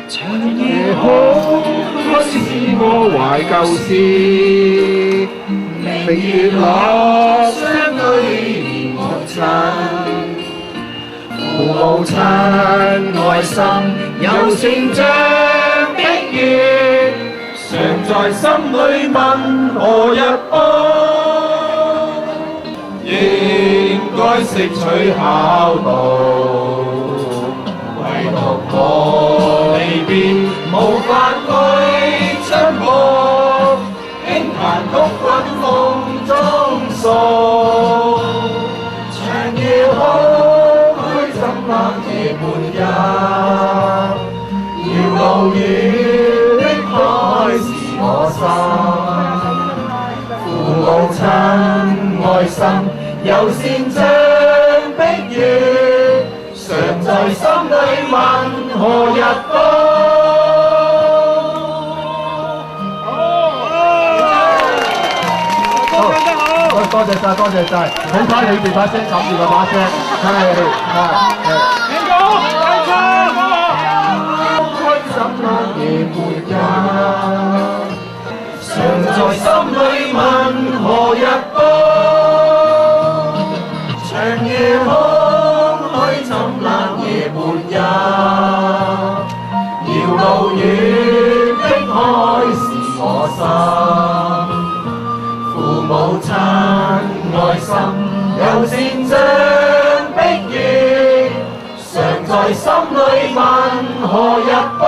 長夜空開始我懷舊事，明月落相對無塵。父母親愛心有成像碧月，常在心裏問何日報，應該識取孝道，唯獨我離別無法去出沒，輕彈曲滾夢中訴，長夜空虛怎冷夜半日，遙路遠的海是我心，父母親愛心有善像碧月，常在心裏問何日報。多謝晒，多謝晒，好彩你哋把聲冚住個把聲，係。點講？係唱。開心冷夜半日，常在心裏問何日報，長夜空虛怎冷夜半日，遙路遠的海是我心，父母親愛心有善像碧月，常在心裏問何日報。